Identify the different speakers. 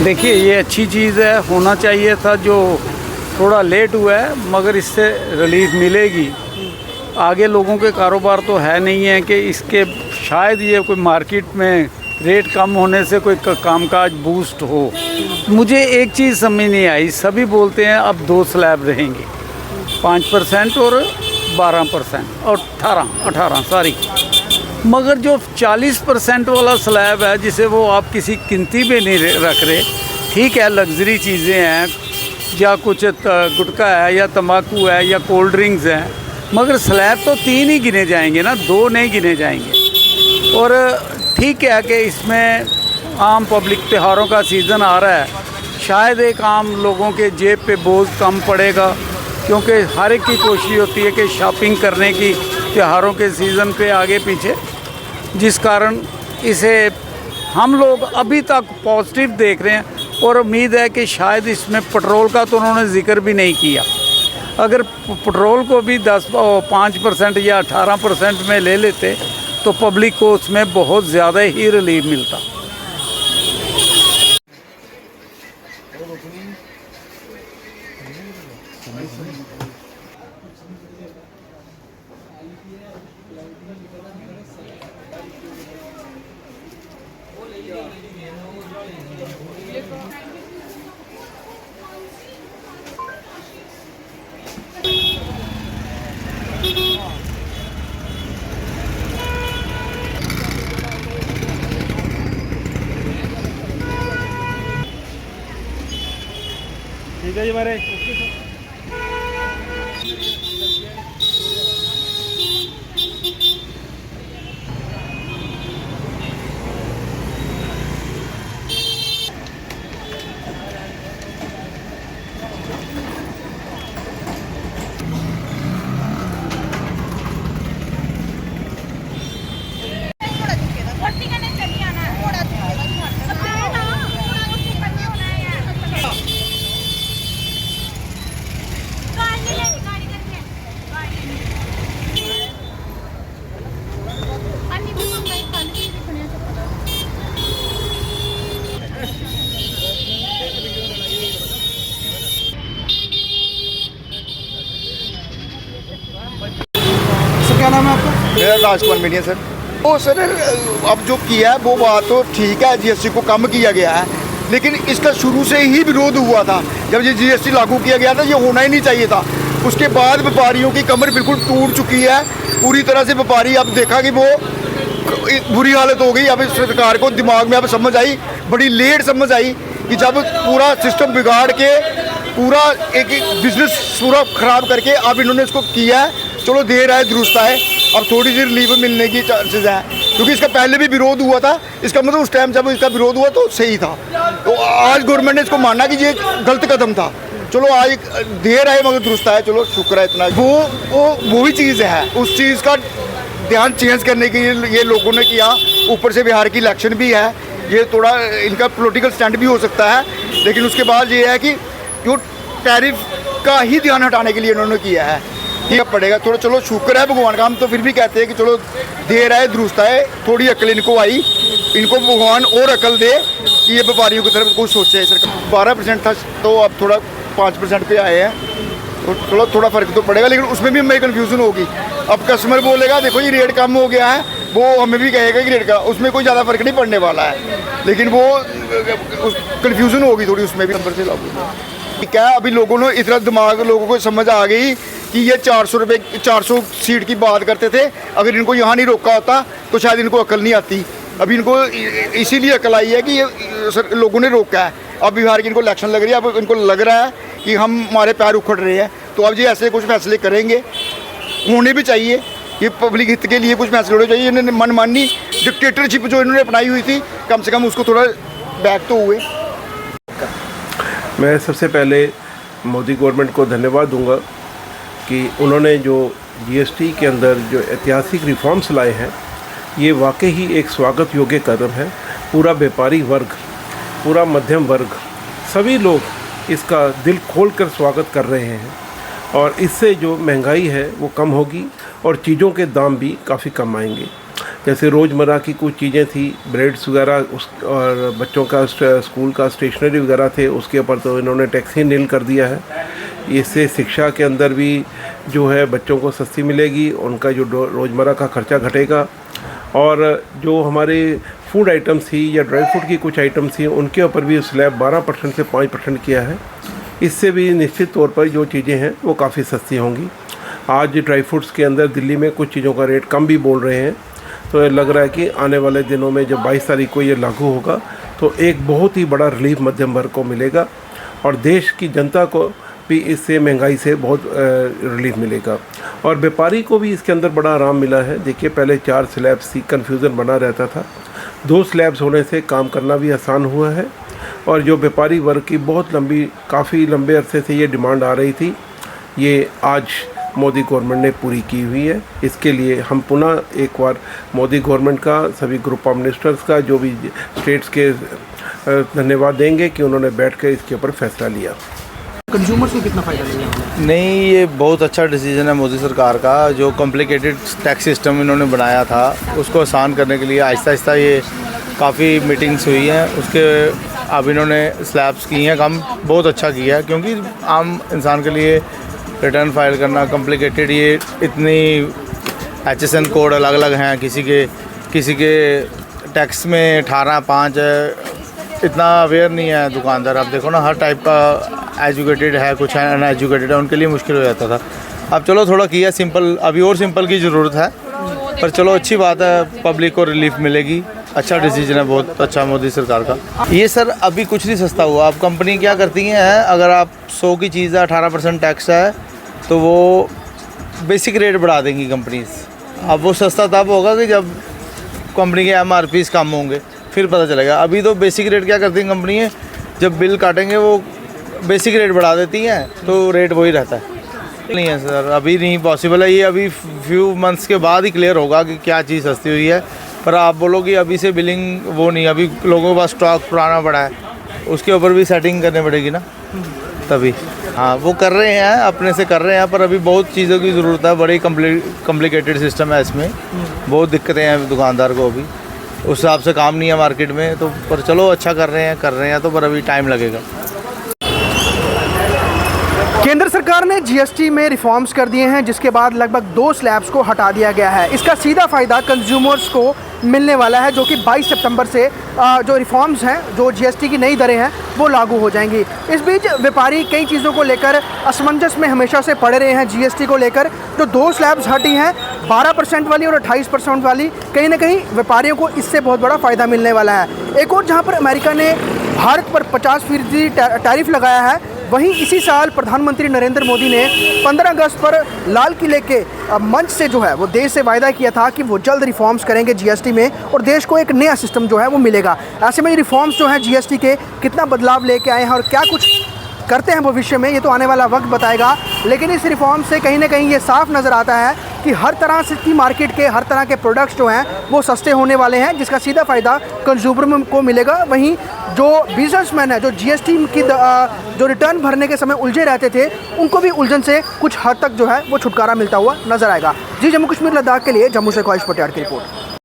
Speaker 1: देखिए ये अच्छी चीज़ है, होना चाहिए था। जो थोड़ा लेट हुआ है मगर इससे रिलीफ मिलेगी। आगे लोगों के कारोबार तो है नहीं है कि इसके शायद ये कोई मार्केट में रेट कम होने से कोई कामकाज बूस्ट हो। मुझे एक चीज़ समझ नहीं आई, सभी बोलते हैं अब 2 स्लैब रहेंगे, 5% और 12% और 18 सॉरी, मगर जो 40% वाला स्लैब है जिसे वो आप किसी गिनती में नहीं रख रहे, ठीक है लग्जरी चीज़ें हैं या कुछ गुटखा है या तंबाकू है या कोल्ड ड्रिंक्स हैं, मगर स्लैब तो 3 ही गिने जाएंगे ना, 2 नहीं गिने जाएंगे। और ठीक है कि इसमें आम पब्लिक त्योहारों का सीज़न आ रहा है, शायद एक आम लोगों के जेब पे बोझ कम पड़ेगा, क्योंकि हर एक की कोशिश होती है कि शॉपिंग करने की त्योहारों के सीज़न पे आगे पीछे, जिस कारण इसे हम लोग अभी तक पॉजिटिव देख रहे हैं। और उम्मीद है कि शायद इसमें पेट्रोल का तो उन्होंने ज़िक्र भी नहीं किया, अगर पेट्रोल को भी 5% या 18% में ले लेते तो पब्लिक को उसमें बहुत ज़्यादा ही रिलीफ मिलता।
Speaker 2: ठीक है जी हमारे
Speaker 3: क्या नाम है आपका?
Speaker 4: मेरा राजकुमार मीडिया सर। तो सर अब जो किया है वो बात तो ठीक है, जीएसटी को कम किया गया है, लेकिन इसका शुरू से ही विरोध हुआ था। जब ये जीएसटी लागू किया गया था ये होना ही नहीं चाहिए था। उसके बाद व्यापारियों की कमर बिल्कुल टूट चुकी है पूरी तरह से। व्यापारी अब देखा कि वो बुरी हालत हो गई। अब सरकार को दिमाग में अब समझ आई, बड़ी लेट समझ आई कि जब पूरा सिस्टम बिगाड़ के पूरा एक बिजनेस पूरा ख़राब करके अब इन्होंने इसको किया है। चलो देर आए दुरुस्त आए, अब थोड़ी सी रिलीफ मिलने की चांसेस हैं, क्योंकि इसका पहले भी विरोध हुआ था। इसका मतलब उस टाइम जब इसका विरोध हुआ तो सही था। तो आज गवर्नमेंट ने इसको माना कि ये गलत कदम था। चलो आज देर आए मगर दुरुस्त आए, चलो शुक्र है इतना। वो ही चीज़ है, उस चीज़ का ध्यान चेंज करने के लिए ये लोगों ने किया। ऊपर से बिहार की इलेक्शन भी है, ये थोड़ा इनका पॉलिटिकल स्टैंड भी हो सकता है, लेकिन उसके बाद ये है कि जो टैरिफ का ही ध्यान हटाने के लिए इन्होंने किया है, ये पड़ेगा थोड़ा। चलो शुक्र है भगवान का, हम तो फिर भी कहते हैं कि चलो देर आए दुरुस्त आए, थोड़ी अकल इनको आई, इनको भगवान और अकल दे कि ये व्यापारियों की तरफ कुछ सोचे। सरकार 12% था तो अब थोड़ा 5% पे आए हैं, तो चलो थोड़ा फ़र्क तो पड़ेगा, लेकिन उसमें भी हमें कन्फ्यूज़न होगी। अब कस्टमर बोलेगा देखो ये रेट कम हो गया है, वो हमें भी कहेगा कि रेट का, उसमें कोई ज़्यादा फ़र्क नहीं पड़ने वाला है, लेकिन वो कन्फ्यूज़न होगी थोड़ी उसमें भी। नंबर से लागू ठीक है, अभी लोगों ने इतना दिमाग लोगों को समझ आ गई कि ये 400 सीट की बात करते थे। अगर इनको यहाँ नहीं रोका होता तो शायद इनको अकल नहीं आती। अभी इनको इसीलिए अकल आई है कि ये लोगों ने रोका है। अब बिहार की इनको इलेक्शन लग रही है, अब इनको लग रहा है कि हमारे पैर उखड़ रहे हैं, तो अब ये ऐसे कुछ फैसले करेंगे, होने भी चाहिए। ये पब्लिक हित के लिए कुछ फैसले होने चाहिए। इन्होंने मनमानी डिक्टेटरशिप जो इन्होंने अपनाई हुई थी, कम से कम उसको थोड़ा बैक तो हुए।
Speaker 2: मैं सबसे पहले मोदी गवर्नमेंट को धन्यवाद दूंगा कि उन्होंने जो जीएसटी के अंदर जो ऐतिहासिक रिफॉर्म्स लाए हैं, ये वाकई ही एक स्वागत योग्य कदम है। पूरा व्यापारी वर्ग, पूरा मध्यम वर्ग, सभी लोग इसका दिल खोल कर स्वागत कर रहे हैं, और इससे जो महंगाई है वो कम होगी और चीज़ों के दाम भी काफ़ी कम आएंगे। जैसे रोज़मर्रा की कुछ चीज़ें थी, ब्रेड्स वगैरह उस और बच्चों का स्कूल का स्टेशनरी वगैरह थे, उसके ऊपर तो इन्होंने टैक्स ही नील कर दिया है। इससे शिक्षा के अंदर भी जो है बच्चों को सस्ती मिलेगी, उनका जो रोज़मर्रा का खर्चा घटेगा। और जो हमारे फूड आइटम्स थी या ड्राई फ्रूट की कुछ आइटम्स थी, उनके ऊपर भी स्लैब 12% से 5% किया है। इससे भी निश्चित तौर पर जो चीज़ें हैं वो काफ़ी सस्ती होंगी। आज ड्राई फ्रूट्स के अंदर दिल्ली में कुछ चीज़ों का रेट कम भी बोल रहे हैं, तो ये लग रहा है कि आने वाले दिनों में जब 22 तारीख को ये लागू होगा तो एक बहुत ही बड़ा रिलीफ मध्यम वर्ग को मिलेगा और देश की जनता को भी इससे महंगाई से बहुत रिलीफ मिलेगा। और व्यापारी को भी इसके अंदर बड़ा आराम मिला है। देखिए, पहले 4 स्लैब्स थी, कन्फ्यूज़न बना रहता था। 2 स्लैब्स होने से काम करना भी आसान हुआ है। और जो व्यापारी वर्ग की काफ़ी लंबे अरसे से ये डिमांड आ रही थी, ये आज मोदी गवर्नमेंट ने पूरी की हुई है। इसके लिए हम पुनः एक बार मोदी गवर्नमेंट का, सभी ग्रुप ऑफ मिनिस्टर्स का, जो भी स्टेट्स के धन्यवाद देंगे कि उन्होंने बैठकर इसके ऊपर फैसला लिया।
Speaker 3: कंज्यूमर्स को कितना फ़ायदा मिलेगा?
Speaker 5: नहीं, ये बहुत अच्छा डिसीजन है मोदी सरकार का। जो कॉम्प्लिकेटेड टैक्स सिस्टम इन्होंने बनाया था उसको आसान करने के लिए आहिस्ता आहिस्ता ये काफ़ी मीटिंग्स हुई हैं। उसके अब इन्होंने स्लैब्स की हैं, काम बहुत अच्छा किया है। क्योंकि आम इंसान के लिए रिटर्न फाइल करना कॉम्प्लिकेटेड, ये इतनी HSN कोड अलग अलग हैं, किसी के टैक्स में 18(5) है, इतना अवेयर नहीं है दुकानदार। अब देखो ना, हर टाइप का एजुकेटेड है, कुछ है अनएजुकेटेड है, उनके लिए मुश्किल हो जाता था। अब चलो थोड़ा किया सिंपल, अभी और सिंपल की ज़रूरत है, पर चलो अच्छी बात है, पब्लिक को रिलीफ मिलेगी। अच्छा डिसीजन है, बहुत अच्छा मोदी सरकार का। ये सर अभी कुछ नहीं सस्ता हुआ। अब कंपनी क्या करती हैं, अगर आप 100 की चीज़ है, 18% टैक्स है, तो वो बेसिक रेट बढ़ा देंगी कंपनीज। अब वो सस्ता तब होगा कि जब कंपनी के MRPs कम होंगे, फिर पता चलेगा। अभी तो बेसिक रेट क्या करती हैं कंपनी है, जब बिल काटेंगे वो बेसिक रेट बढ़ा देती हैं, तो रेट वही रहता है। नहीं है सर, अभी नहीं पॉसिबल है। ये अभी फ्यू मंथ्स के बाद ही क्लियर होगा कि क्या चीज़ सस्ती हुई है। पर आप बोलोगे अभी से बिलिंग वो नहीं, अभी लोगों के पास स्टॉक पुराना पड़ा है, उसके ऊपर भी सेटिंग करनी पड़ेगी ना, तभी। हाँ, वो कर रहे हैं, अपने से कर रहे हैं, पर अभी बहुत चीज़ों की ज़रूरत है। बड़ी कॉम्प्लिकेटेड सिस्टम है इसमें, बहुत दिक्कतें हैं दुकानदार को अभी, उस हिसाब से काम नहीं है मार्केट में। तो पर चलो अच्छा कर रहे हैं तो, पर अभी टाइम लगेगा।
Speaker 3: केंद्र सरकार ने GST में रिफॉर्म्स कर दिए हैं, जिसके बाद लगभग 2 स्लैब्स को हटा दिया गया है। इसका सीधा फ़ायदा कंज्यूमर्स को मिलने वाला है, जो कि 22 सितंबर से जो रिफॉर्म्स हैं, जो GST की नई दरें हैं, वो लागू हो जाएंगी। इस बीच व्यापारी कई चीज़ों को लेकर असमंजस में हमेशा से पड़े रहे हैं। GST को लेकर जो 2 स्लैब्स हटी हैं, 12% वाली और 28% वाली, कहीं ना कहीं व्यापारियों को इससे बहुत बड़ा फ़ायदा मिलने वाला है। एक और जहाँ पर अमेरिका ने भारत पर 50% टैरिफ लगाया है, वहीं इसी साल प्रधानमंत्री नरेंद्र मोदी ने 15 अगस्त पर लाल किले के मंच से जो है वो देश से वायदा किया था कि वो जल्द रिफॉर्म्स करेंगे GST में, और देश को एक नया सिस्टम जो है वो मिलेगा। ऐसे में ये रिफॉर्म्स जो हैं GST के कितना बदलाव लेके आए हैं और क्या कुछ करते हैं भविष्य में, ये तो आने वाला वक्त बताएगा। लेकिन इस रिफॉर्म से कहीं ना कहीं ये साफ नज़र आता है कि हर तरह से की मार्केट के हर तरह के प्रोडक्ट्स जो हैं वो सस्ते होने वाले हैं, जिसका सीधा फ़ायदा कंज्यूमर को मिलेगा। वहीं जो बिजनेसमैन है, जो GST की जो रिटर्न भरने के समय उलझे रहते थे, उनको भी उलझन से कुछ हद तक जो है वो छुटकारा मिलता हुआ नजर आएगा। जी, जम्मू कश्मीर लद्दाख के लिए जम्मू से ख्वाहिश पटियाल की रिपोर्ट।